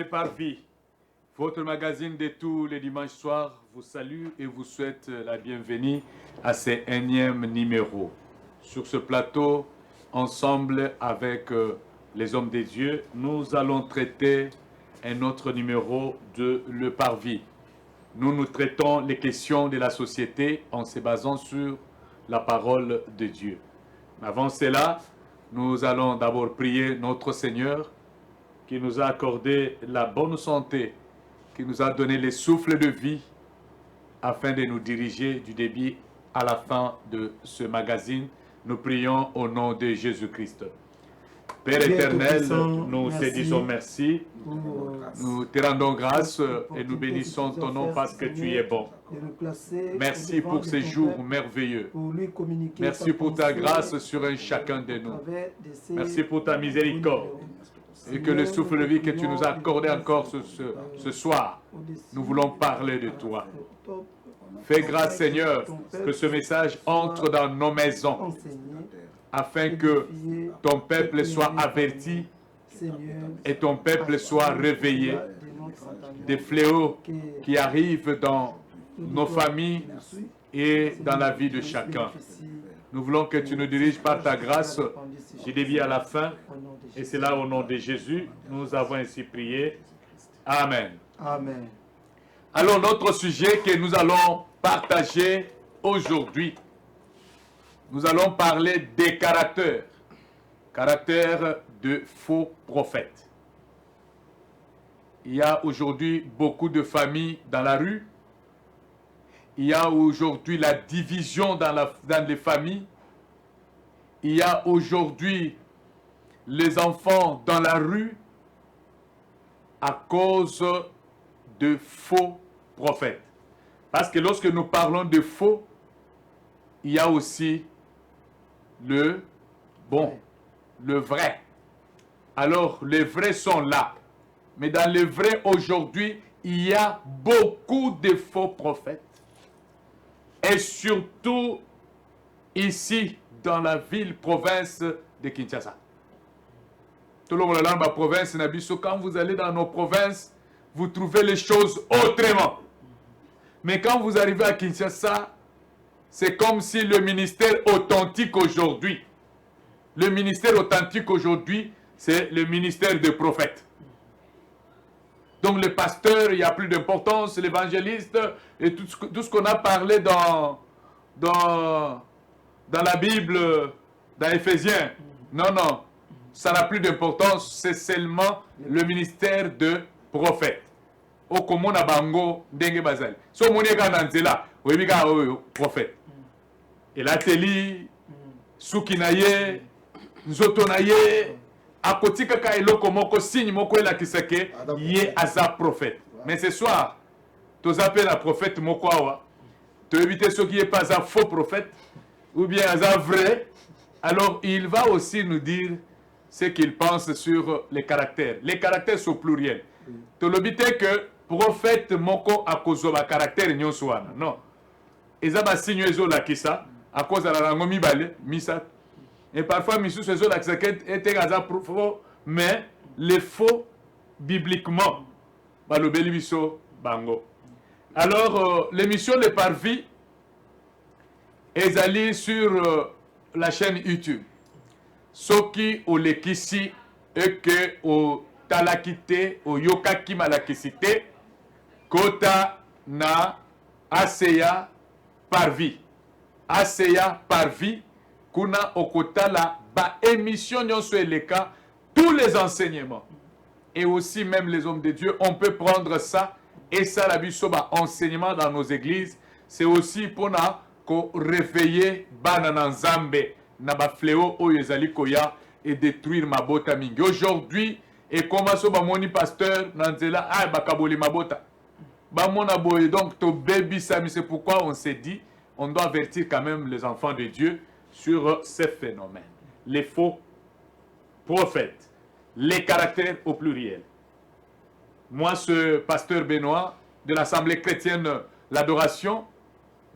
Parvis, votre magazine de tous les dimanches soirs, vous salue et vous souhaite la bienvenue à ce énième numéro. Sur ce plateau, ensemble avec les hommes de Dieu, nous allons traiter un autre numéro de Le Parvis. Nous traitons les questions de la société en se basant sur la parole de Dieu. Avant cela, nous allons d'abord prier notre Seigneur qui nous a accordé la bonne santé, qui nous a donné le souffle de vie afin de nous diriger du début à la fin de ce magazine. Nous prions au nom de Jésus-Christ. Père éternel, nous te disons merci, nous te rendons grâce et nous bénissons ton nom parce que tu es bon. Merci pour ces jours merveilleux. Merci pour ta grâce sur un chacun de nous. Merci pour ta miséricorde. Et que le souffle de vie que tu nous as accordé encore ce soir, nous voulons parler de toi. Fais grâce, Seigneur, que ce message entre dans nos maisons, afin que ton peuple soit averti et ton peuple soit réveillé des fléaux qui arrivent dans nos familles et dans la vie de chacun. Nous voulons que tu nous diriges par ta grâce du début à la fin. Et c'est là au nom de Jésus, nous avons ainsi prié. Amen. Amen. Alors notre sujet que nous allons partager aujourd'hui, nous allons parler des caractères de faux prophètes. Il y a aujourd'hui beaucoup de familles dans la rue. Il y a aujourd'hui la division dans les familles. Il y a aujourd'hui les enfants dans la rue à cause de faux prophètes. Parce que lorsque nous parlons de faux, il y a aussi le bon, le vrai. Alors, les vrais sont là. Mais dans les vrais, aujourd'hui, il y a beaucoup de faux prophètes. Et surtout, ici, dans la ville-province de Kinshasa. Tout le monde dans la province, quand vous allez dans nos provinces, vous trouvez les choses autrement. Mais quand vous arrivez à Kinshasa, c'est comme si le ministère authentique aujourd'hui, c'est le ministère des prophètes. Donc le pasteur, il n'y a plus d'importance, l'évangéliste, et tout ce qu'on a parlé dans la Bible, dans Éphésiens. Non, non. Ça n'a plus d'importance, c'est seulement le ministère de prophète. Au comment na bango ndenge bazali. So moni ka nanzela, oyebi prophète. Et là teli suki na ye, nzoto na ye, akotika ka eloko moko signe moko elakisake ye aza prophète. Mais ce soir, toza pe na prophète moko awa, to éviter ceux qui est pas un faux prophète ou bien un vrai. Alors il va aussi nous dire ce qu'il pense sur les caractères. Les caractères sont pluriels. Tu l'obité que prophète moko a cause de caractère nyonsouana. Non. Et ça va signer la kisa à cause de la langue mibale, misa. Et parfois, misus les la kisa était gaza faux, mais les faux bibliquement. Bah le belibiso bango. Alors l'émission Le Parvis est allée sur la chaîne YouTube. Soki o lekisi eke o talakite o yokaki malakisite kota na ACEA Parvis. ACEA Parvis kuna okotala ba émission nyonso eleka tous les enseignements et aussi même les hommes de Dieu, on peut prendre ça et ça la biso ba enseignement dans nos églises, c'est aussi pour na ko réveiller bana nzambe na ba fléau oyo ezali koya et détruire mabota mingi. Aujourd'hui, et comme so ba moni pasteur nanzela ah bakaboli mabota. Ba mona boye donc to baby sami, c'est pourquoi on s'est dit on doit avertir quand même les enfants de Dieu sur ces phénomènes. Les faux prophètes, les caractères au pluriel. Moi, ce pasteur Benoît de l'Assemblée chrétienne L'Adoration,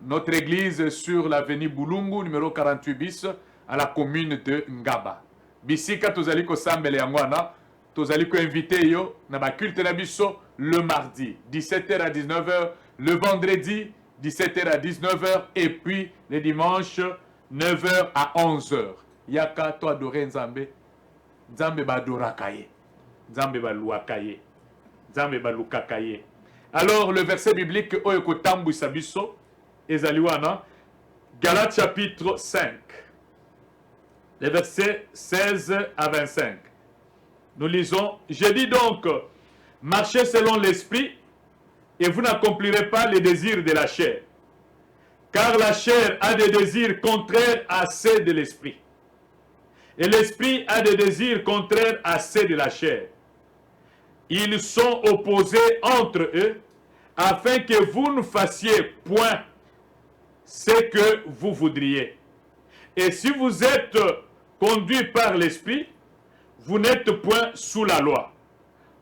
notre église sur l'avenue Boulungu, numéro 48 bis, à la commune de Ngaba. Bisika tozali ko sambele yangwana, tozali ko invité yo na ba culte na biso le mardi 17h à 19h, le vendredi 17h à 19h et puis le dimanche 9h à 11h. Yaka to adorer Nzambe. Nzambe ba adoraka ye. Nzambe ba luaka ye. Nzambe ba lukaka ye. Alors le verset biblique oyo ko tambwisa biso ezali wana Galates chapitre 5. Les versets 16 à 25. Nous lisons, je dis donc, marchez selon l'esprit et vous n'accomplirez pas les désirs de la chair. Car la chair a des désirs contraires à ceux de l'esprit. Et l'esprit a des désirs contraires à ceux de la chair. Ils sont opposés entre eux afin que vous ne fassiez point ce que vous voudriez. Et si vous êtes conduit par l'esprit, vous n'êtes point sous la loi.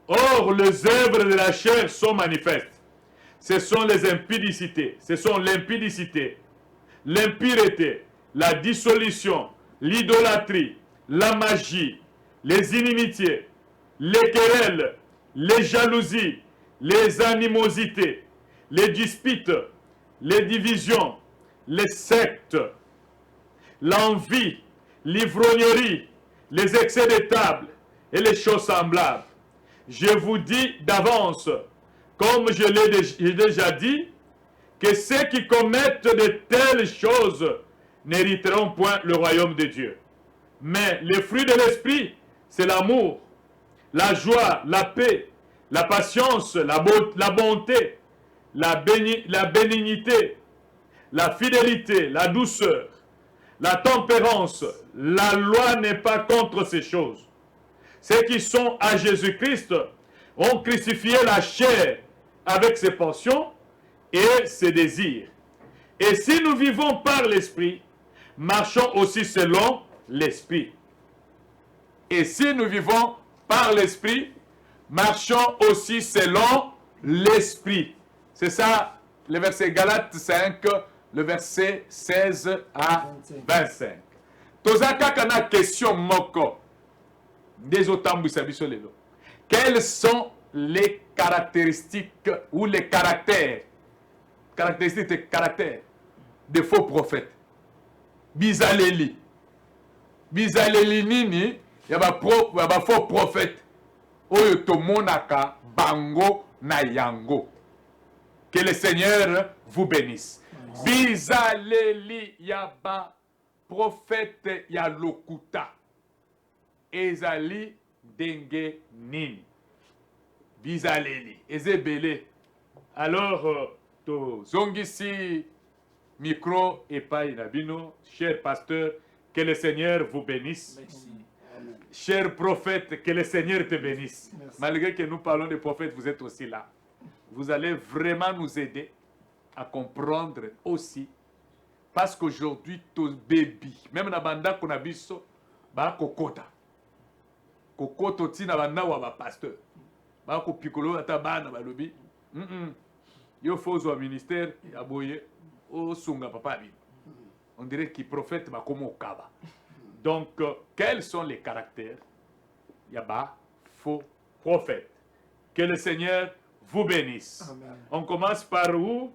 Or, les œuvres de la chair sont manifestes. Ce sont les impudicités, l'impureté, la dissolution, l'idolâtrie, la magie, les inimitiés, les querelles, les jalousies, les animosités, les disputes, les divisions, les sectes, l'envie, l'ivrognerie, les excès de table et les choses semblables. Je vous dis d'avance, comme je l'ai déjà dit, que ceux qui commettent de telles choses n'hériteront point le royaume de Dieu. Mais les fruits de l'esprit, c'est l'amour, la joie, la paix, la patience, la bonté, la bénignité, la fidélité, la douceur, la tempérance. La loi n'est pas contre ces choses. Ceux qui sont à Jésus-Christ ont crucifié la chair avec ses passions et ses désirs. Et si nous vivons par l'Esprit, marchons aussi selon l'Esprit. Et si nous vivons par l'Esprit, marchons aussi selon l'Esprit. C'est ça, le verset Galates 5, le verset 16 à 25. Tozaka kana question moko. Quelles sont les caractéristiques ou les caractères des faux prophètes? Bizaleli nini ya ba faux prophètes oyo tomonaka bango na yango. Que le Seigneur vous bénisse. Bizaleli ya ba prophète ya lokuta ezali denge nini bizaleli ezebele. Alors to zongisi micro epai na bino, cher pasteur, que le Seigneur vous bénisse. Merci. Cher prophète, que le Seigneur te bénisse. Merci. Malgré que nous parlons de prophètes, vous êtes aussi là. Vous allez vraiment nous aider à comprendre aussi. Parce qu'aujourd'hui, tous bébés, même na banda qu'on a biso, ba kokota. Kokoto tina banda wa ba pasteur. Ba ko pikolo ata bana ba lobi. Yo fozo au ministère ya boye o sunga papa bi. On dirait qu'il prophète ba komo kaba. Donc quels sont les caractères? Yaba faux prophète. Que le Seigneur vous bénisse. Amen. On commence par où?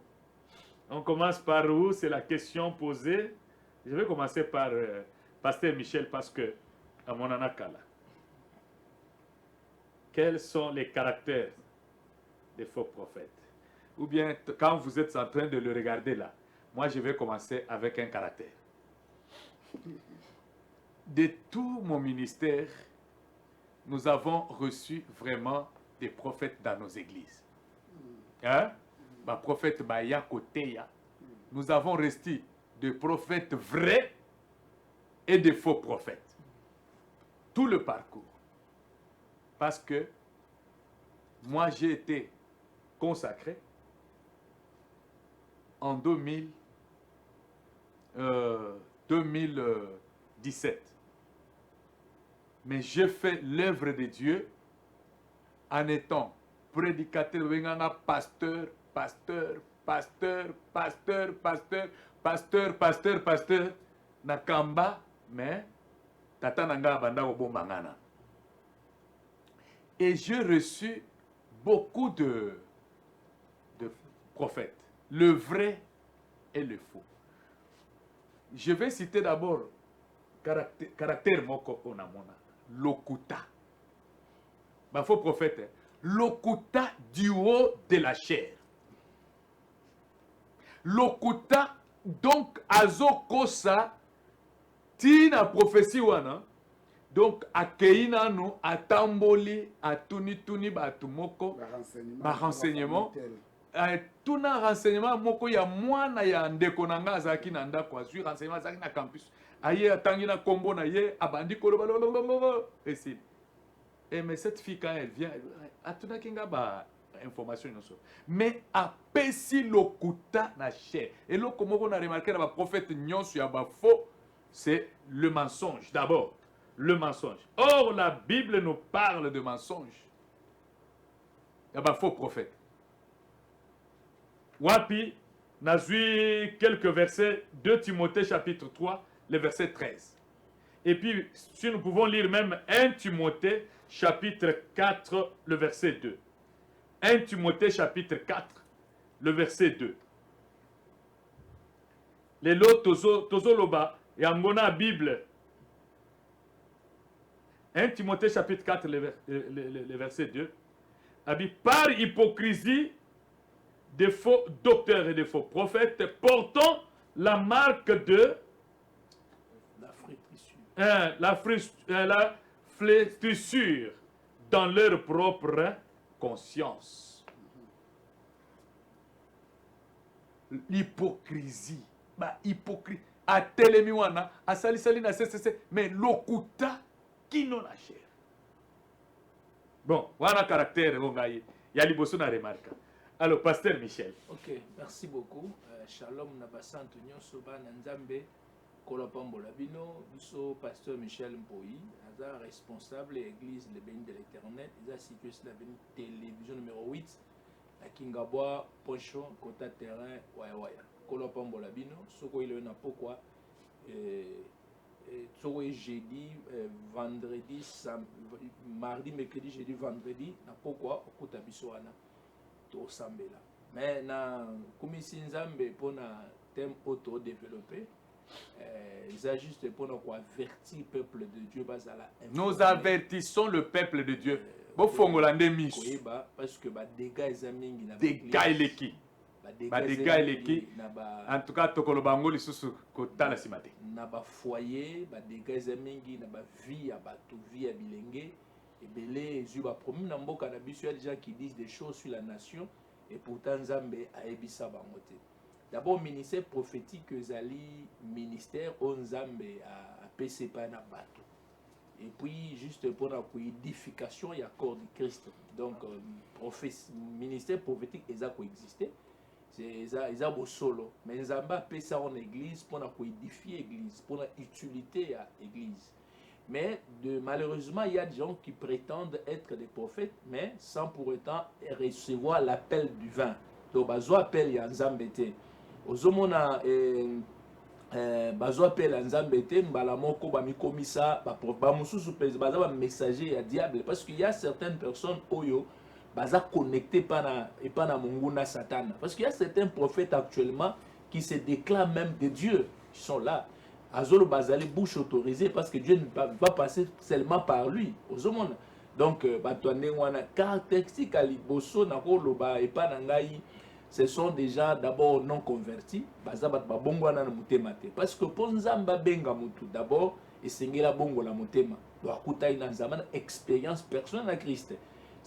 C'est la question posée. Je vais commencer par Pasteur Michel parce que à mon anakala. Quels sont les caractères des faux prophètes? Ou bien quand vous êtes en train de le regarder là, moi je vais commencer avec un caractère. De tout mon ministère, nous avons reçu vraiment des prophètes dans nos églises. Hein? Ma prophète Baya Koteya. Nous avons resté de prophètes vrais et de faux prophètes. Tout le parcours. Parce que moi j'ai été consacré en 2017. Mais j'ai fait l'œuvre de Dieu en étant prédicateur, pasteur, nakamba, mais tata nanga banda obombangana. Et j'ai reçu beaucoup de prophètes, le vrai et le faux. Je vais citer d'abord caractère moko onamona, lokuta. Ma faux prophète, lokuta du haut de la chair. Lokuta donc azokosa tina prophétie wana. Donc akeina no atamboli atuni batu moko ba renseignement tuna renseignement moko ya mwana ya ndeko nanga azaki na ndako azui renseignement azaki na campus aye atangi na kombo na ye abandi koloba et si et mais cette fille quand elle vient atuna kinga ba information nyonso mais apesi lokuta na chair et lo komoko na remarqué na ba prophète nyonso ya ba faux c'est le mensonge d'abord. Le mensonge. Or, la Bible nous parle de mensonge. Il y a un faux prophète. Wapi, nazui quelques versets, 2 Timothée chapitre 3, le verset 13. Et puis, si nous pouvons lire même 1 Timothée chapitre 4, le verset 2. 1 Timothée chapitre 4, le verset 2. Les lots tozo loba, et angona Bible. 1 Timothée chapitre 4, le verset 2. Par hypocrisie, des faux docteurs et des faux prophètes portant la marque de la flétrissure dans leur propre conscience. L'hypocrisie. Hypocrisie. A telemiwana, a sali na CCC, mais lokuta qui non la chair. Bon, voilà le caractère, il y a liboso na remarque. Alors, pasteur Michel. Ok, merci beaucoup. Shalom Nabasa Antonio Soba Nanzambe, Kolapambola Bino, biso pasteur Michel Mpoyi, Aza responsable de l'église Le Béni de l'Éternel, Aza situé sur la télévision numéro 8, à Kingaboa, Ponchon, Kota Terrain, Waya. Kolapambola Bino, Soko il y a pourquoi. Jeudi, vendredi, mardi, mercredi, jeudi, vendredi, na pourquoi au Kotabisoana, to Sambela. Mais na commission Nzambe pour na thème auto-développé, ils ont juste pour nous avertir le peuple de Dieu. Nous avertissons le peuple de Dieu. Parce que dégâts qui badega eleki en tout cas tokolobango lisusu kotala simate na ba foyer badega ezamingi na ba vie ya bato vie ya bilenge ebele ezu ba promis na mboka na biso ya des gens qui disent des choses sur la nation et pourtant Nzambe aebisa bango te. D'abord ministère prophétique ezali ministère o Nzambe a PCP na bato et puis juste pour la édification ya corps de Christ. Donc ministère prophétique eza coexister. Ils ont solo, mais ils ont fait ça en église pour édifier l'église, pour l'utilité à l'église. Mais malheureusement, il y a des gens qui prétendent être des prophètes, mais sans pour autant recevoir l'appel du vin. Donc, bazo appel ya Nzambete. Ozomona bazo appel ya Nzambete, mbala moko ba mikomisa, ba mususu pèse, baza ba messager ya diable, parce qu'il y a certaines personnes oyo baza connecté pas na munguna Satan, parce qu'il y a certains prophètes actuellement qui se déclarent même des dieux qui sont là. Azolo bazali bouche autorisée parce que Dieu ne va passer seulement par lui. Donc batwane wana caractéristique aliboso na koloba et pas nangai, ce sont des gens d'abord non convertis, baza bat babongo na mutema te, parce que pour Nzamba benga mutu d'abord esengela bongo la mutema do akuta ina Nzamba expérience personnelle à Christ.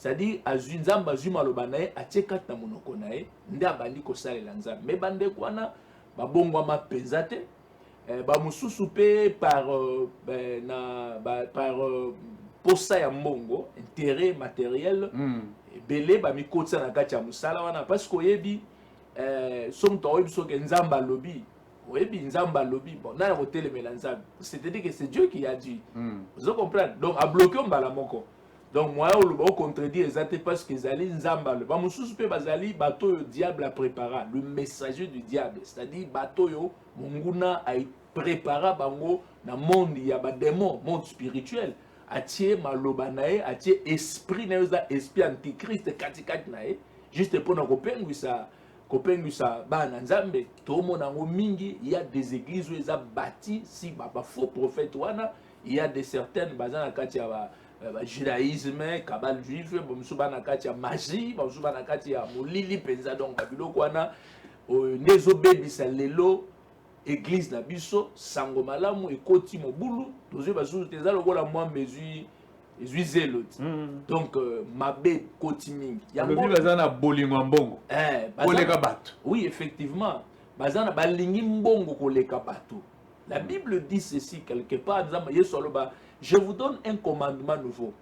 C'est-à-dire, Nzamba Zuma Lobanae, a tchekat na monokonae, nda bandi ko salela Nzamba. Mais bande kwana, babongwa ma penzate, ba mususu pe par posa ya mbongo, intérêt matériel, belé ba mikotsa na kati ya musala wana, parce que yebi, som to yebi so ke Nzamba lobi, oyebi Nzamba lobi, bon, na hôtel Melanzab. C'est-à-dire que c'est Dieu qui a dit. Vous comprenez? Donc, a bloqué mbala moko. Donc moi on contredit exactement parce que Zali Nzamba le ba mususu pe bazali bateau le diable a préparé, le messager du diable, c'est-à-dire bateau yo munguna a préparé bango na monde ya ba démon, monde spirituel. atie maloba na ye, atie esprit na ye, esprit antichrist katikati na ye, juste pour na kopengwisa bana nzambe. Tomona yango mingi, il y a des églises où ils ont bâti si ba faux prophète wana, il y a des certaines baza na kati ya judaïsme, kabal juif, bamusu bana kati ya magie, bamusu bana kati ya molili penza, donc babiloko wana nezobebisa lelo église na biso sango malamu ekoti mobulu tozwe basusu teza lokola mwa mesure zelo. Donc mabe koti mingi yango bazana bolingo mbongo koleka bato. Oui, effectivement bazana balingi mbongo koleka bato. La Bible dit ceci quelque part, je vous donne un commandement nouveau.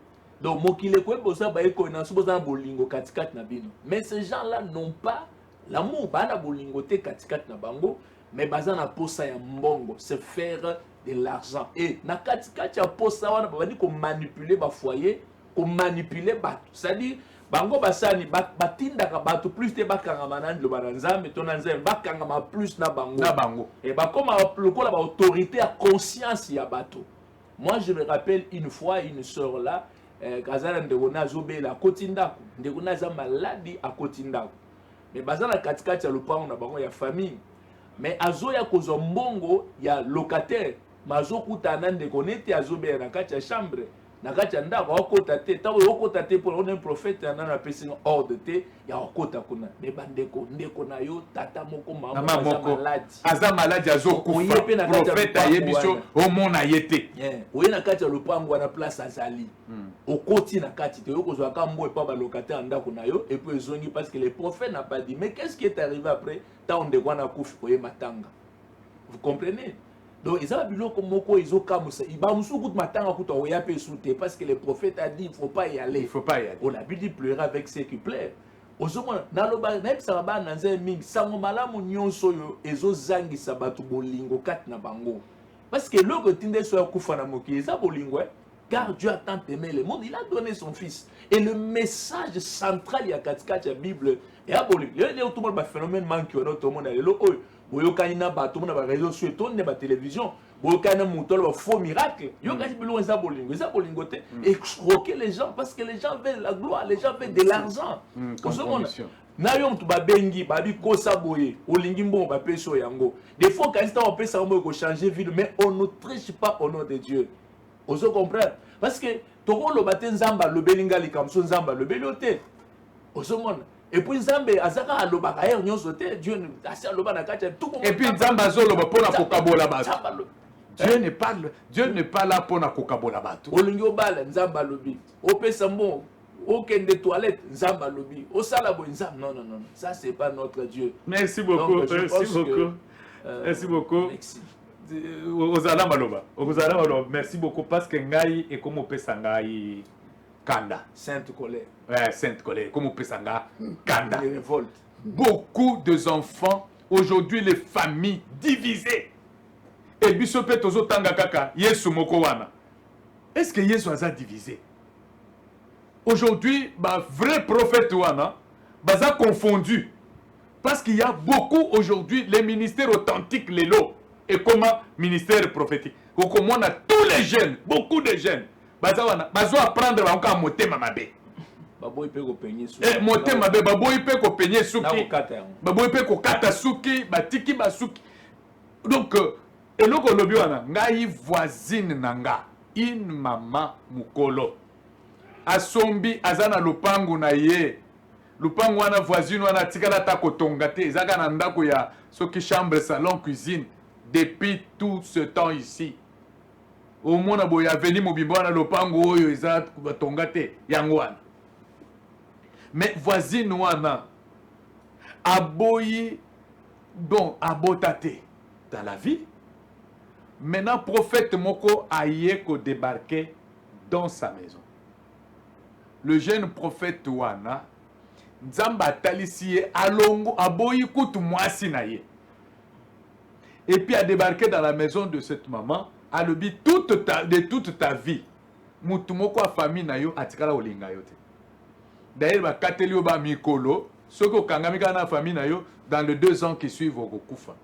Donc mokile ko bosa ba eko na suboza bolingo katikati na bino. Mais ces gens-là n'ont pas l'amour bana bolingo te katikati na bango, mais bazana posa ya mbongo, se faire de l'argent. Et na katikati ya posa wana ba ko manipuler ba foyer, ko manipuler bato. C'est-à-dire bango basani batinda ka bato plus te bakanga manandi lo banzambe to nanzambe bakanga ma plus na bango. Et ba comme lokola ba autorité à conscience ya bato. Moi je me rappelle une fois une sœur là, kazala ndekona zobela kotindako, ndekona za maladi a kotindako. Mais bazana katikati ya lupango na bango ya famille. Mais azoya kozo mbongo ya locataire, mazo kutana ndekonete azobela na kati ya chambre. Na kati ya ndako okota te, tawo okota te pour un prophète na pesi ordre te ya okota kuna. Mais bandeko ndeko na yo tata moko mama maladi. Aza maladi azokufa. Prophète ayebiso omona yete. Oye na kati ya lupango na place azali. Okoti na kati te okozwa ka mbo pa ba locataire ndako na yo et puis ezongi parce que le prophète n'a pas dit. Mais qu'est-ce qui est arrivé après? Ta ndeko na kufi koye matanga. Vous comprenez? Donc ils ont biloko moko ils ont kamusa iba musuku matanga kuta oya pe soute parce que le prophète a dit il faut pas y aller. Il faut pas y aller. On a dit pleurer avec ceux qui pleurent. Ozomona naloba na ebisa ba na nze mingi sango malamu nyonso yo ezo zangi sabatu bolingo kat na bango. Parce que loko tinde so kufa na moki eza bolingo car Dieu a tant aimé le monde, il a donné son fils. Et le message central il y a katikati ya Bible et a bolingo. Il y a tout le monde phénomène manque tout le monde lelo oyo boyokani na bato na ba réseaux sociaux tonne ba télévision boyokani mutolo ba faux miracle yokati bilo eza bolingo te escroquer les gens parce que les gens veulent la gloire, les gens veulent de l'argent. Na yo mtu babengi babi kosa boye olingi mbongo ba peso yango des fois quand ça on peut ça on changer vie mais on ne triche pas au nom de Dieu. On se comprend parce que toko lo baten nzamba lo belinga likamso nzamba lo belote on se comprend. Et puis Nzambe azaka aloba ayer nyonso te Dieu asi aloba na kati tout. Et puis Nzamba azoloba pona kokabola bato. Dieu n'est pas là pona kokabola bato. Olingi obala Nzamba lobi. Opesa mbo okende toilette Nzamba lobi. Osala bo Nzamba non. Ça c'est pas notre Dieu. Merci beaucoup. Donc, Merci beaucoup. Ozala maloba. Merci beaucoup parce que ngai et comme opesa ngai Kanda. Sainte colère. Ouais, sainte colère. Comme on peut s'en Kanda. Révolte. Beaucoup de enfants, aujourd'hui les familles divisées. Et bisope tozo tanga kaka, Yesu moko wana. Est-ce que Yesu a divisé? Aujourd'hui, bah vrai prophète wana, baza confondu. Parce qu'il y a beaucoup aujourd'hui les ministères authentiques les lots. Et comment ministère prophétique. Comme on a tous les jeunes, beaucoup de jeunes. Bazo apprendre encore motema mabe. Baboy pe ko penye suki. Motema mabe baboy pe ko penye suki. Baboy pe ko kata suki, batiki basuki. Donc eloko lobi wana ngai voisine nanga, une maman mukolo. Asombi azana lupangu na ye. Lupangu wana voisine wana tikala ta kotonga te, ezaka na ndako ya soki chambre, salon, cuisine depuis tout ce temps ici. Au moins boya veni mobimbo na lopango oyo eza batonga te yango wana. Mais voisine wana aboyi bon abotate dans la vie. Maintenant prophète moko aye ko débarquer dans sa maison. Le jeune prophète wana Nzamba talisi alongo aboyi kutu mwasi na ye. Et puis a débarqué dans la maison de cette maman. Alobi de toute ta vie mutu moko a famille na yo atikala olinga yo te. D'ailleurs ba kateli yo ba mikolo soko kangamika na famille na yo dans les 2 ans qui suivent au kufa.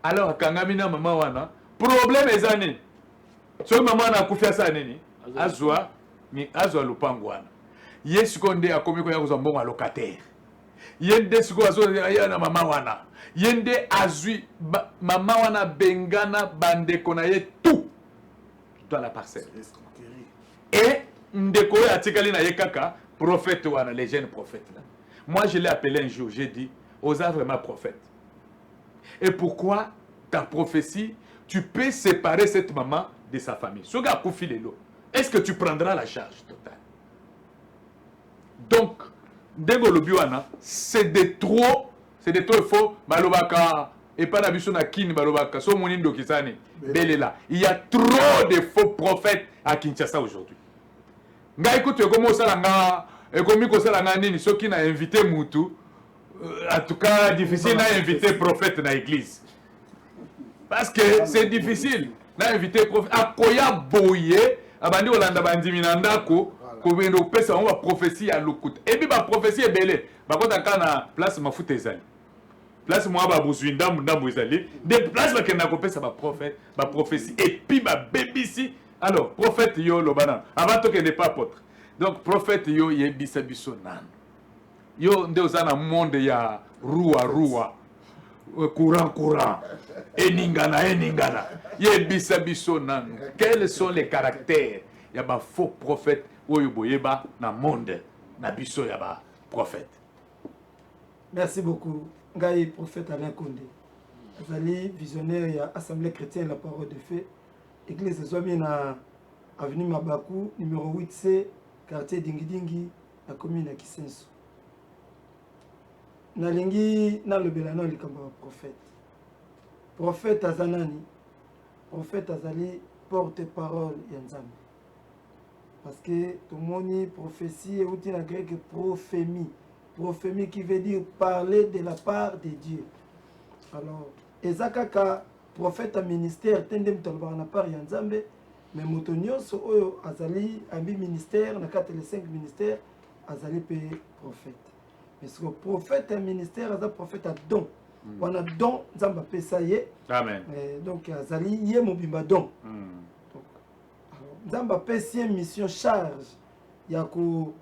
Alors kangami na maman wana problème ezani so maman na kufia sa nini azwa ni azwa lupango wana yesu konde akomi ko yakuza mbongo locataire yende siko azo ya na mama wana yende azwi mama wana bengana bandeko na ye tout dans la parcelle et ndeko ya tikali na ye kaka prophète wana les jeunes prophètes là. Moi je l'ai appelé un jour, j'ai dit Oza vraiment prophète. Et pourquoi ta prophétie tu peux séparer cette maman de sa famille. Est-ce que tu prendras la charge totale? Donc, c'est de trop faux. Et pas d'habitude na kin balobaka. So monindo kisani. Belela. Il y a trop de faux prophètes à Kinshasa aujourd'hui. Nga écoute comment ça langa et comme ko ça langa nini ceux qui n'a invité Moutou. En tout cas, difficile à inviter prophète dans l'église. Parce que c'est difficile. Na invité prophète akoya boye abandi olanda bandimi na ndako ko bendo pesa on va prophétie à lokuta. Et puis ba prophétie est belle. Ba kota kana place mafuta ezali. Place moi ba bozwi ndambo ezali. Des places ba kena ko pesa ba prophète, ba prophétie et puis ba bébisi. Alors prophète yo lobana. Avant to que n'est pas apôtre. Donc prophète yo yebisa biso nan. Yo nde osana monde ya rua. Courant. Eningana. Yebisa biso nanu. Quels sont les caractères ya ba faux prophètes oyo boyeba na monde na biso ya ba prophète. Merci beaucoup. Ngai prophète Alain Condé. Azali visionnaire ya Assemblée chrétienne la parole de feu. Église Zomi na avenue Mabaku numéro 8C quartier Dingidingi la commune ya Kisenso. Nalingi na lobela na likamba prophète. Prophète azanani. Prophète azali porte-parole ya Nzambe. Parce que tout le monde prophétie est outil en grec prophémie. Prophémie qui veut dire parler de la part de Dieu. Alors, ezakaka prophète à ministère tendem tolba na part ya Nzambe, mais motonyoso oyo azali ambi ministère na 4 les 5 ministères azali pe prophète. Mais ce prophète un ministère azali prophète à don. On a don Nzamba pesa ye. Amen. Donc azali ye mobimba don. Nzamba pesa une mission charge. Il y a qu'au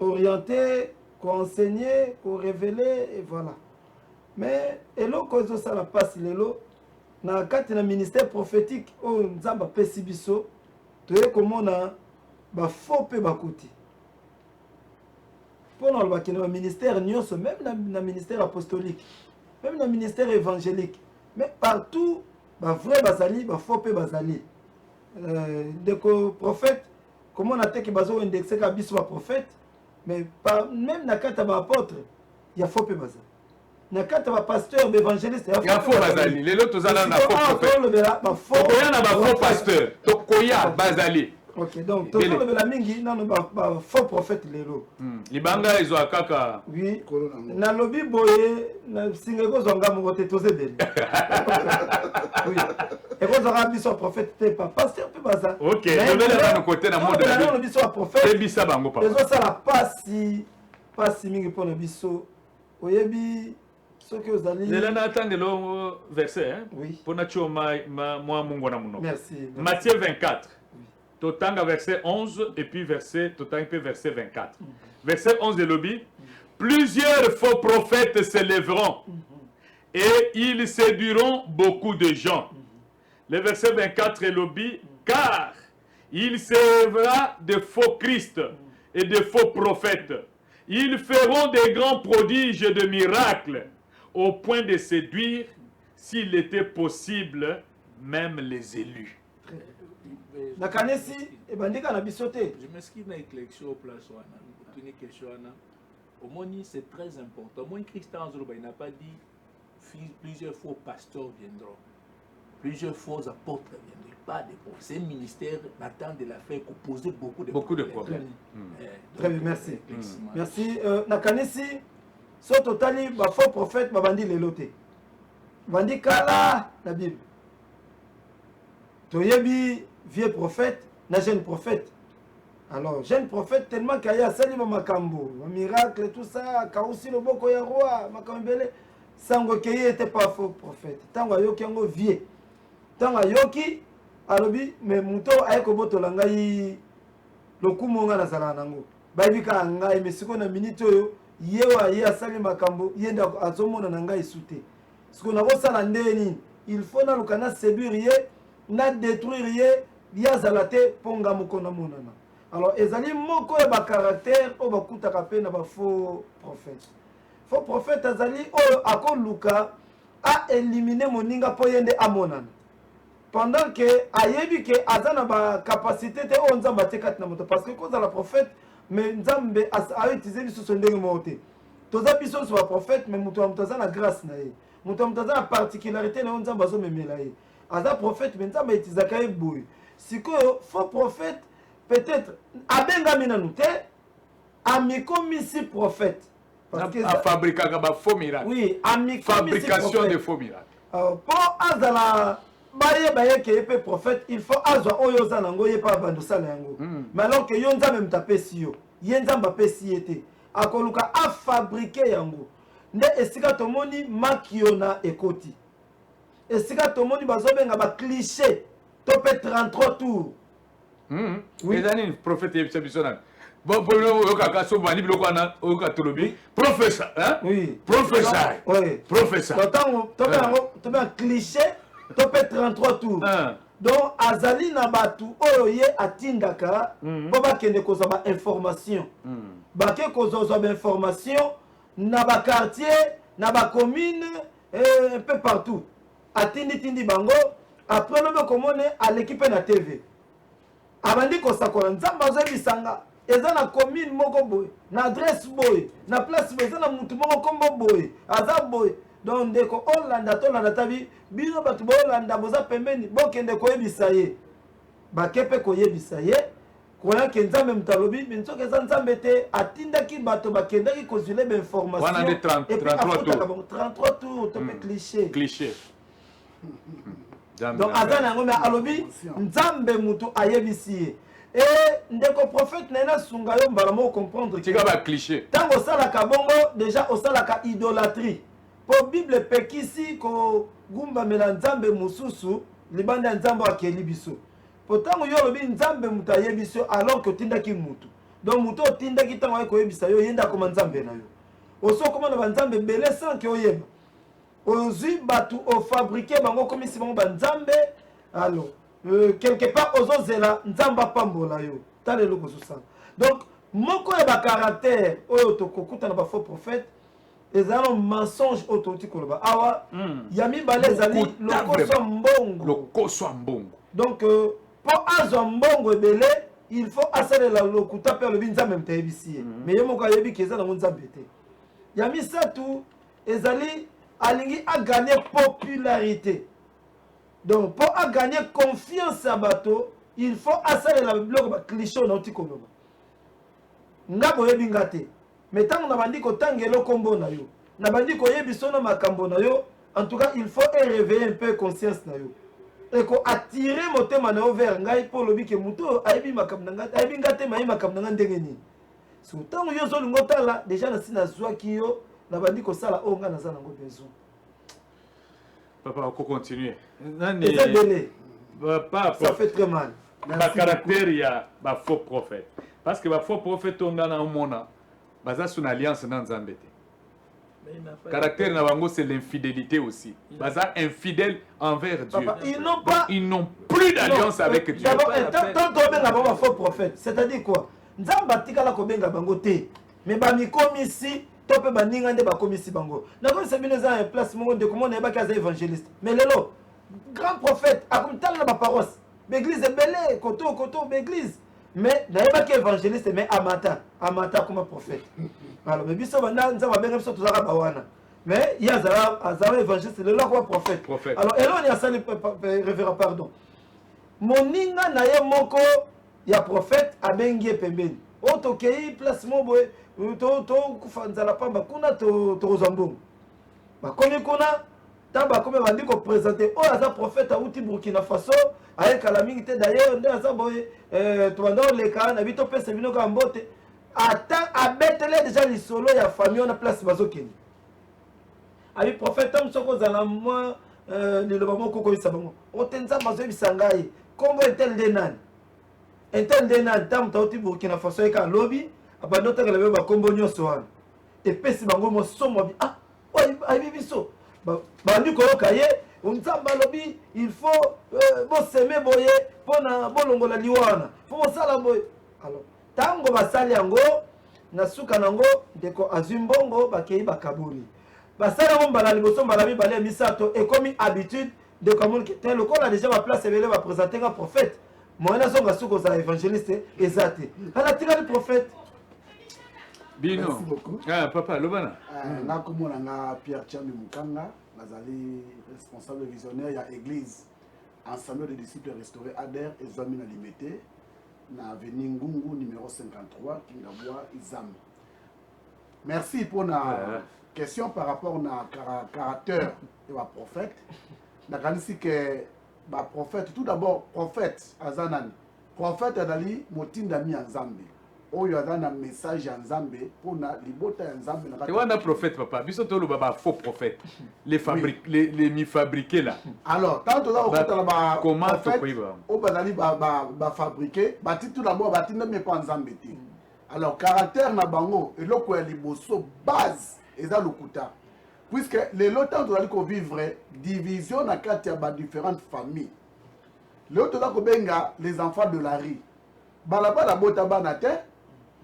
orienter, qu'au enseigner, qu'au révéler et voilà. Mais elo kozo ça la passe lelo na kati na ministère prophétique o Nzamba pesa biso toye komona ba faux pe ba côté. Pour le ministère nyonso même na ministère apostolique, même na ministère évangélique, mais partout ba vrai bazali, ba faux pe bazali. Deko prophète, comment on a été que bazo indexé ka biso ba prophète, mais même na kata ba apôtre, il y a faux pe bazali. Na kata ba pasteur, ba évangéliste, il y a faux bazali. Les autres zala na faux prophète. Tokoya na ba faux pasteur, tokoya bazali. Ok, donc tout le la mingi non ba faux prophète lelo. Libanga izo akaka. Oui. Na lobi boye na singeko zonga mo te tozebeli. Oui. Et quand on a dit son prophète t'es pas pasteur peut pas ça. OK, je vais là dans côté na monde la. On dit son prophète. Et bisa bango papa. Les autres ça la passe mingi pour le biso. Oyebi ce que vous allez. Là na attendre verset hein. Oui. Pour na choma moi mungu na muno. Merci. Matthieu 24. Totanga verset 11 et puis verset 24. Verset 11 de l'Obi. Plusieurs faux prophètes se lèveront et ils séduiront beaucoup de gens. Le verset 24 de l'Obi. Car il s'élèvera de faux Christ et de faux prophètes. Ils feront des grands prodiges de miracles au point de séduire, s'il était possible, même les élus. Na kanesi e bandika na bisote. Je m'excuse na élection au place wana. Une question wana. Au moins c'est très important. Au moins Christ il n'a pas dit plusieurs faux pasteurs viendront. Plusieurs faux apôtres viendront. Pas de problème. C'est un ministère d'attendre de la fin qui pose beaucoup de problèmes. Très bien, merci. Merci. Na kanesi so totali ba faux prophète ba bandi lelote. Bandi kala la Bible. Toyebi vieux prophète, na jeune prophète. Alors, jeune prophète, tellement qu'il y a sali makambo, miracle, tout ça, kaousi le boko ya roi, makambele, sango keye était pas faux prophète. Tango yoki yango vieux. Tango yoki, alobi mais muto ayeko botola ngai lokumu nga nazala nango bayebika ngai mais siko na minute oyo yewa ye asali makambo ye nda azomona na ngai sute siko na kosala ndeni il faut na luka na séduire ye na détruire ye yazala te ponga mokona monana. Alors ezali moko ya ba caractère o bakutaka pe na ba faux prophète. Faux prophète azali o akoluka a éliminer moninga po yende amonana. Pendant que ayebi ke azana ba capacité te o nzamba te kat na moto parce que cause la prophète mais nzambe a utilisé biso sondenge mote. Toza biso so ba prophète mais muto amutaza na grâce na ye. Muto amutaza na particularité na nzamba zo memela ye. Aza prophète mais nzamba itizaka ye boy. Siko faux prophète peut-être abengami na nute amikomisi prophète parce que a fabriqué un faux miracle. Oui, fabrication de faux miracles. Pour azala baye ke pe prophète, il faut azwa oyo za nango ye pa bando sala yango. Mais alors que yo nzambe mtapesi yo, ye nzamba pesi yete. Akoluka a fabriquer yango. Nde esika tomoni makiona ekoti. Esika tomoni bazobenga ba cliché. Topé 33 tours. Oui. Les années prophète Yebisonal. Bon, pour le cas, so bani biloko na o katolobi. Professeur, hein? Oui. Professeur. Oui. Professeur. Topé un cliché. Topé 33 tours. Donc azali na batu oyo ye atindaka po bakende kozwa ba information. Bake kozwa ba information na ba quartier, na ba commune un peu partout. Atindi bango. Après le comment à l'équipe na TV. Abandi ko sakola nzamba zo bisanga. Eza na commune moko boy, na adresse boy, na place boy, eza na mutu moko kombo boy, aza boy. Donc ndeko Hollanda to landa tabi bino batu bo Hollanda boza pembeni bokende ko yebisa ye. Bakepe ko yebisa ye. Koya ke nzambe mtalobi binsoke eza nzambe te atindaki bato bakendaki kozule ba information. Wana de 33 tours. 33 tours, to cliché. Cliché. Donc azana ngome alobi nzambe mutu ayebisi et ndeko prophète nena sunga yo mbala mo comprendre que ba cliché tango sala ka bongo déjà au sala ka idolâtrie pour bible pekisi ko gumba mela nzambe mususu libanda nzambe akeli biso pourtant yo lobi nzambe mutu ayebisi alors que tindaki mutu donc mutu tindaki tango ko yebisa yo yenda ko nzambe na yo oso koma na nzambe belé sans que oyeba Ozi batu o fabriqué bango comme si bango banzambe alors quelque part ozo zela nzamba pambola yo tale loko so ça donc moko ya ba caractère oyo to kokuta na ba faux prophète ezalo mensonge autotique koloba awa yami balezali loko so mbongo donc pour azo mbongo ebele il faut asale la lokuta pe le binzambe mtayebisi mais yo moko ayebi keza na nzambe te yami satu ezali alingi a gagné popularité. Donc pour a gagner confiance à bateau, il faut assailler la bloc ba cliché na otikoloba. Ngabo yebingate. Mais tant na bandi ko tangelo kombo na yo. Na bandi ko yebiso na makambo na yo, en tout cas il faut réveiller un peu conscience na yo. Et ko attirer motema na yo vers ngai pour lobi ke muto ayebi makambo na ngai, ayebi ngate mai makambo na ndenge ni. So tant yo zo lingota la déjà na sina zwa kiyo. Na bandi ko sala o nga naza nango besoin. Papa, on continue. Papa, ça fait très mal. Ba caractère il y a ba faux prophète. Parce que ba faux prophète on a mona baza sur une alliance dans Nzambe. Caractère na bango c'est l'infidélité aussi. Baza infidèle envers Dieu. Papa, ils n'ont plus d'alliance avec Dieu. D'abord, tant to benga ba faux prophète, c'est-à-dire quoi? Nzamba tikala ko benga bango te. Mais ba mikomisi tope baninga nde bakomisi bango nako sebine za place mongo de comment na baka za évangéliste mais lelo grand prophète akumtala na ba paroisse l'église belé koto l'église mais na baka évangéliste mais amata comme prophète alors mais biso banda nza benga biso tozaka bawana mais il y a azara évangéliste lelo comme prophète alors elo ni asali révérend pardon moninga na ye moko ya prophète abengie pembeni otokei place mongo to kufanzala pamba kuna to rozambongo bakomi kuna tamba comme bandi ko présenter o aza prophète auti Burkina Faso ayeka la mingi te d'ailleurs nde aza boye to banda le kana bito pesa bino ka mbote ata abetele déjà lisolo ya famille na place bazokeni abi prophète am soko zala moi le loba moko ko bisa bango o tenza bazo bisangai kombo etel de nani etel de nani tam tauti Burkina Faso eka lobby abandota kala be ba kombo nyonso wana epesi bango mosomo bi ah ayi biso bandi koyoka ye nzambe alobi il faut boseme boye mpona bolongola liwana fo bosala boye alors ntango basali yango na suka nango ndeko azwi mbongo bakei bakaburi basala yango mbala liboso mbala mibale ya misato ekomi habitude ndeko amoniki te lokola deja baplace ebele baprésente nga prophète moyena azonga suka ozala évangéliste eza te ala tikali prophète Bino. Ah, papa, Lobana. Nga komona nga Pierre Tchambi Mukanga, nazali responsable visionnaire ya église Ensemble des disciples restaurés Ader et Zomina Limité na avenue Ngungu numéro 53 Kingabwa Izam. Merci pour la question par rapport au caractère de la prophète. Nakanisi que ba prophète tout d'abord prophète azanan. Prophète adali motinda mi Nzambe. Oyo azana message ya Nzambe pona libota ya Nzambe na. Et on a prophète papa, biso to lo baba faux prophète. Les fabriques oui. les mi fabriqués là. Alors, tant que là on fait la comment prophète, to koiba. O bazali ba fabriquer, bati tout d'abord bati na me pa Nzambe te. Alors, caractère na bango eloko ya liboso base eza lokuta. Puisque les lotants doivent vivre division na kati ya ba différentes familles. L'autre là ko benga les enfants de la rue. Balabala bota bana te,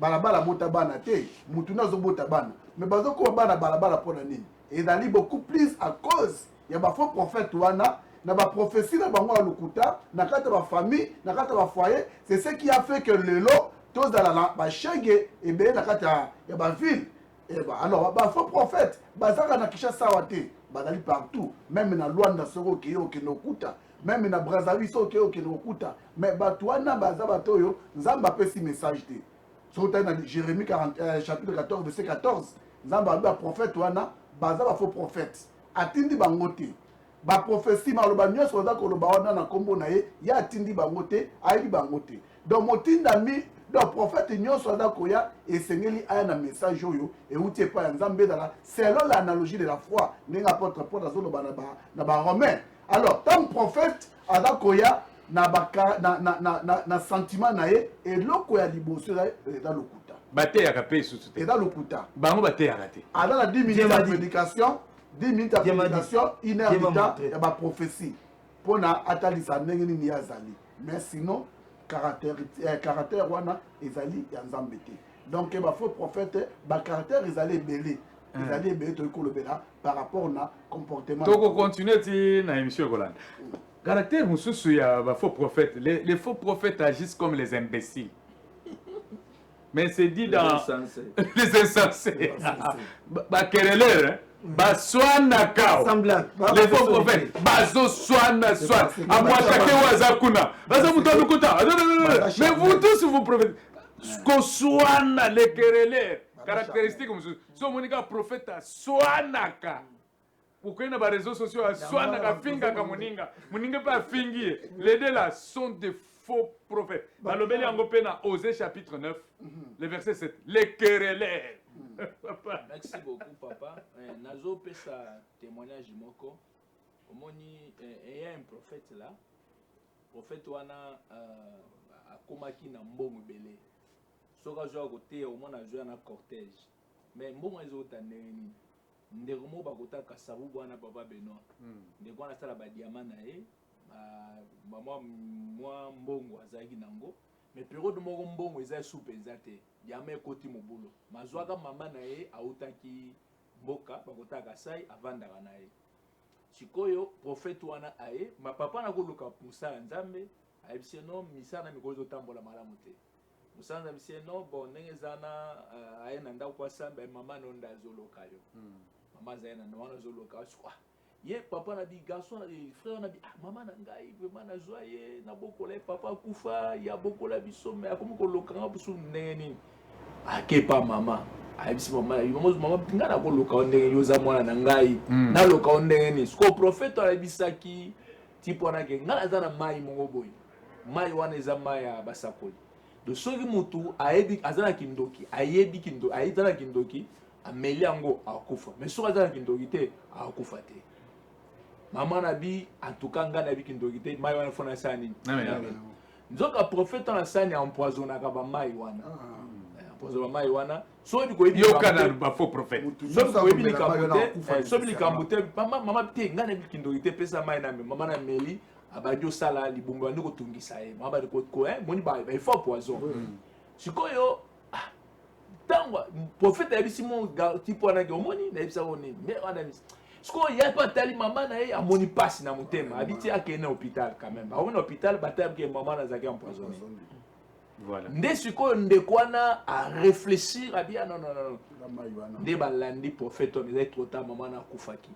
balabala bota bana te, mutuna zo bota bana. Mais bazo ko bana balabala pona nini. Et dans beaucoup plus à cause il y a ba faux prophète wana na ba prophétie na bango lokuta na kati ba famille, na kati ba foyer, c'est ce qui a fait que le lot tous dans la ba chenge et ben na kati ya ba ville. Et bah alors ba faux prophète, bazaka na kisha sawate, bazali partout, même na Luanda soko kiyo kinokuta. Même na Brazzaville so ke okuta mais batwana baza batoyo nzamba pesi message te so na Jérémie 40 chapitre 14 verset 14 nzamba ba prophète wana baza ba faux prophète atindi bangote ba prophétie maloba nyonso za ko loba wana na kombo na ye ya atindi bangote ayi bangote donc motinda mi donc prophète nyonso za ko ya esengeli aya na message oyo et outie pa nzambe dala selon l'analogie de la foi ninga apôtre Paul azo loba na ba romain. Alors, tant prophète, adakoya na sentiment nae et lokoya liboso dans le kuta. Bate ya kapé sous et dans le kuta. Bango bate ya raté. Alors la 10 minutes de prédication, 10 minutes de prédication, 1 heure de temps et ba prophétie. Pona atalisa ndenge ni yazali. Mais sinon caractère wana ezali ya Nzambe te. Donc ba faux prophète, ba caractère ezali belé. Ils allaient par rapport au comportement. Donc on continue dans l'émission Golan. Caractère il y a faux prophètes. Les faux prophètes agissent comme les imbéciles. Mais c'est dit dans les insensés. Bakerele, baswana kao. Les faux prophètes, bazo swana swana. Amwatake wazakuna. Bazamutonukuta. Mais vous tous vous prophètes. Koswana les kerele. Caractéristique comme ça. So monika prophète swanaka. Pourquoi na ba réseaux sociaux swanaka finga ka moninga pas fingi. Les deux là sont des faux prophètes. Dans le bel yango pena Osée chapitre 9, le verset 7. Les querelleurs. Merci beaucoup papa. Nazo pesa témoignage moko. Omoni il y a un prophète là. Prophète wana akomaki na mbongo belé. Soka joa côté au moins jouer na cortège mais mbongo ezota neni ndeko mo bakota kasabu bwana papa Benoît ndeko na sala ba diamant na ye moi mbongo azaki nango mais période moko mbongo eza soupe ezate diamant ekoti mobulo mazwaka mama na ye autaki mboka bakota kasai avandaka na ye sikoyo prophète wana aye ma papa na koluka musala nzambe ayebise no misana mikozo tambola malamu te Musanza bise no bon ndenge zana ayena nda kwa samba mama no nda zoloka yo mama zaena no wana zoloka kwa ye papa na bi garçon na frère na bi mama na ngai vraiment na joie na bokola papa kufa ya bokola biso mais akomi ko loka nga busu ndenge ni ake pa mama ayebisi mama mama pinga na ko loka ndenge yoza mwana na ngai na loka ndenge ni ko prophète ayebisaki tipo na ke ngala zana mai mongo boy mai wana eza mai ya basakoli. De soki mutu ayebi azana kindoki ayebi kindoki ayizana kindoki ameli yango akufa mais soki azana kindoki te akufa te maman nabi en tout cas nga nabi kindogité mai wana fona sani Amen. nzoka prophète na sani empoisonna ka ba mai wana empoisonna mai wana so di ko ibi Yo kana ba faux prophète. so ko ibi likambute so bi likambute mama te nga nabi kindogité pesa mai na mama na meli abadio sala libumba ndiko tungisa ye mama ba ko moni ba il faut poison sikoyo tangwa prophète abisi mon tipo wana ke omoni na ebisa woni mais wana siko ya pa tali mama na ye amoni passe na motema abiti akene hôpital quand même ba hôpital batam ke mama na zaki empoisonné Voilà. nde sikoyo ndekwana a réfléchir a bien non nde balandi prophète on est trop tard mama na kufaki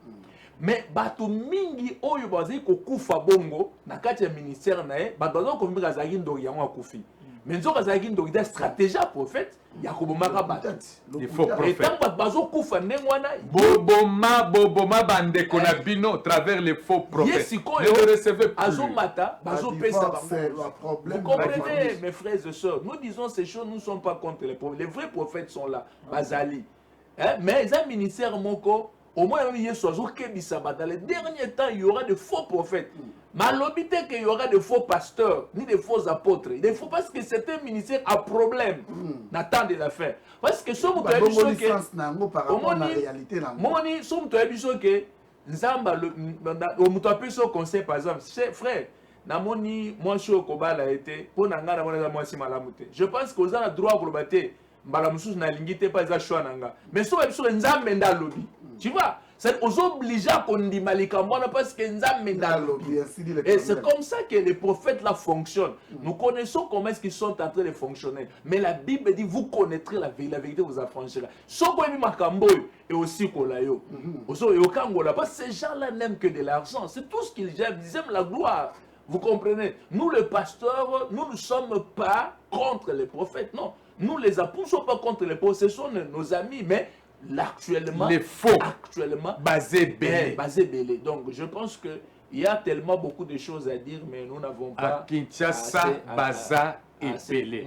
mais bato mingi oyo bazali kokufa bongo na kati ya ministère na ye bato bazali kombika azalaki ndori yango akufi mais nzoka azalaki ndori da stratégie ya prophète ya kobomaka bato Il faut prophète. etango bato bazokufa ndenge wana Boboma bandeko na bino à travers les faux prophètes. Yes, Ne le recevez plus. azomata bazopesa c'est bango le problème. vous comprenez mes frères et sœurs nous disons ces choses nous ne sommes pas contre les prophètes les vrais prophètes sont là bazali mais les ministères moko au moins dans les derniers temps il y aura de faux prophètes malobité qu'il y aura de faux pasteurs ni de faux apôtres il faut parce que certains ministères a problème n'attend des affaires parce que ce Par rapport à la réalité là. moni somme to ebiso ke nzamba le muto apeso conseil par exemple frère namoni moi sho kobala été pour na ngana mona moi si malamu te je pense que oza na droit ko bater mbala mususu na lingite pas za choix nanga mais so ebiso nzambe nda lobby tu vois c'est aux obligés à kondima likamwana parce que nzambe nda lobby et c'est comme ça que les prophètes là fonctionnent nous connaissons comment est-ce qu'ils sont en train de fonctionner mais la Bible dit vous connaîtrez la vérité vous affranchira soko ebi makambo et aussi kolayo oso yokangola parce que ces gens là n'aiment que de l'argent c'est tout ce qu'ils aiment ils aiment la gloire. Vous comprenez? Nous, les pasteurs, nous ne sommes pas contre les prophètes. Non. Nous, les apôtres, ne sommes pas contre les prophètes. Ce sont nos amis, mais actuellement... Les faux. Actuellement... Basé belé. Basé belé. Donc, je pense qu'il y a tellement beaucoup de choses à dire, mais nous n'avons pas... À Kinshasa, Baza et Belé.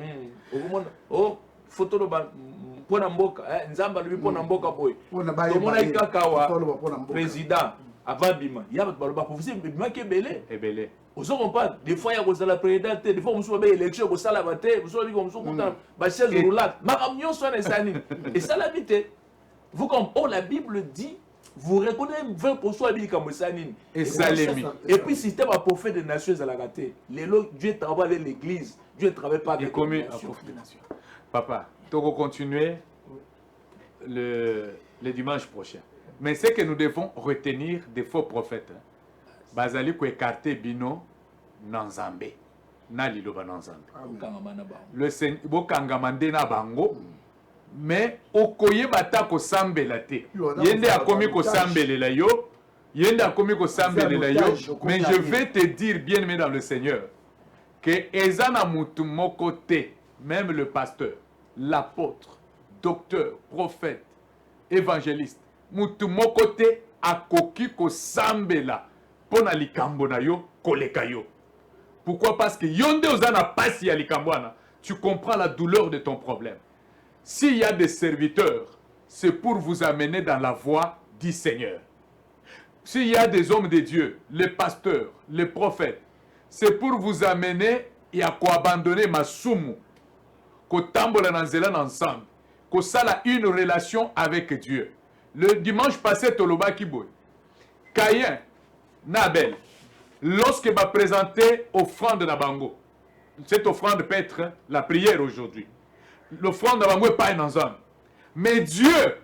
Oh, photo de... Pona mboka, nzamba lui pona mboka boy. Tomona ikakawa président avant bima. Ya ba professeur bima ke belé. Et belé. Vous ne pas des fois il y a la présidente, des fois on se fait élection au salaire baté, vous savez comme ça ba chaise roulante. Makamio soit nesani. Et ça la vite. Vous comme oh la Bible dit vous reconnaissez 20% à Bible comme ça nini. Et Salemi. Et puis système à prophète des nations à la gâté. Dieu travaille avec l'église, Dieu ne travaille pas avec les nations. Papa, tu vas continuer le dimanche prochain. Mais c'est que nous devons retenir des faux prophètes. Bazali ko écarter bino nanzambe. Na liloba nanzambe. Le Seigneur bokangamande na bango. Mais okoye bata ko sambela te. Yende akomi ko sambelela yo. Yende akomi ko sambelela yo. Mais je vais te dire bien aimé dans le Seigneur que ezana mutu moko te, même le pasteur, l'apôtre, docteur, prophète, évangéliste, mutu moko te akoki ko sambela. Pona likambo na yo koleka yo. Pourquoi? Parce que yonde ozana pasi ya likambwana, tu comprends la douleur de ton problème. S'il y a des serviteurs, c'est pour vous amener dans la voie du Seigneur. S'il y a des hommes de Dieu, les pasteurs, les prophètes, c'est pour vous amener et à abandonner masumu, ko tambola nanzela ensemble, ko sala une relation avec Dieu. Le dimanche passé toloba kiboy. Caïn Nabel, lorsqu'il va présenter offrande de Bango, cette offrande peut être la prière aujourd'hui. L'offrande de Bango n'est pas un ensemble. Mais Dieu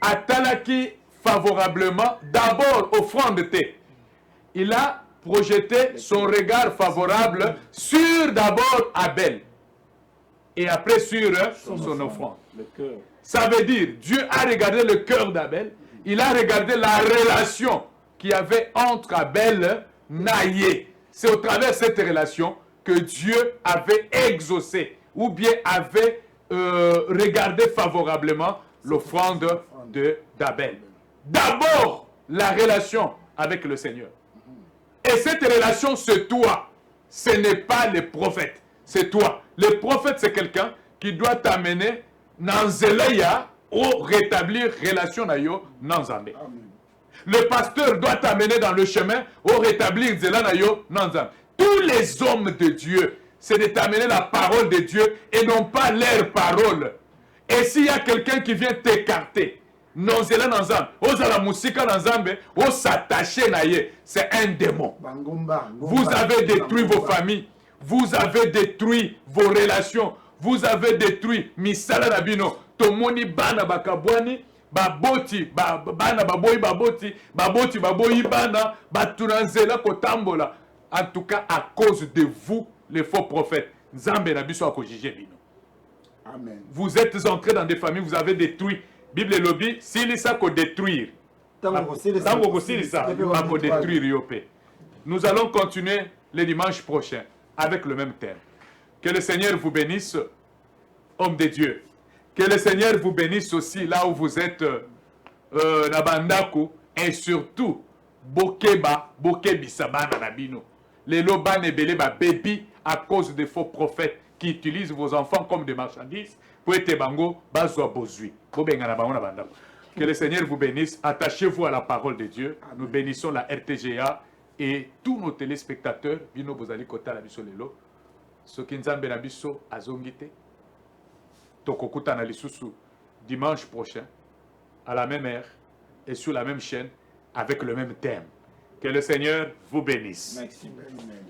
a talaki favorablement d'abord offrande T. Il a projeté son regard favorable sur d'abord Abel et après sur son offrande. Ça veut dire Dieu a regardé le cœur d'Abel, il a regardé la relation qu'il y avait entre Abel et Naïe. C'est au travers de cette relation que Dieu avait exaucé ou bien avait regardé favorablement l'offrande d'Abel. D'abord, la relation avec le Seigneur. Et cette relation, c'est toi. Ce n'est pas les prophètes. C'est toi. Le prophète, c'est quelqu'un qui doit t'amener dans Zéléa ou rétablir relation na yo dans Zambé. Le pasteur doit t'amener dans le chemin au rétablir Zelanayo Nanzam. Tous les hommes de Dieu, c'est de t'amener la parole de Dieu et non pas leur parole. Et s'il y a quelqu'un qui vient t'écarter, non Zela Nanzam, Ozala Musika Nanzambe, o s'attacher naye, c'est un démon. Vous avez détruit vos familles, vous avez détruit vos relations, vous avez détruit Misala Nabino, Tomoni Bana Bakabwani, Baboti, Bana Baboyi Baboti, Baboti Baboyi Bana, Baturanzela Kotambola. En tout cas, à cause de vous, les faux prophètes, Nzambe Nabiso Akojije Bino. Amen. Vous êtes entrés dans des familles, vous avez détruit. Bible lobby, s'il ça qu'on détruire. Nous allons continuer le dimanche prochain avec le même thème. Que le Seigneur vous bénisse, homme de Dieu. Que le Seigneur vous bénisse aussi là où vous êtes, Nabandaku, et surtout, Bokeba, Bokebisaba Nabino. Les lobans et beleba baby à cause des faux prophètes qui utilisent vos enfants comme des marchandises pour être bango, bazwa bozui. Que le Seigneur vous bénisse. Attachez-vous à la parole de Dieu. Amen. Nous bénissons la RTGA et tous nos téléspectateurs. Bino bozali kota la biso lelo. Soki nzambe na biso azongite. Tokokuta na lisusu dimanche prochain à la même heure et sur la même chaîne avec le même thème. Que le Seigneur vous bénisse. Merci. Amen.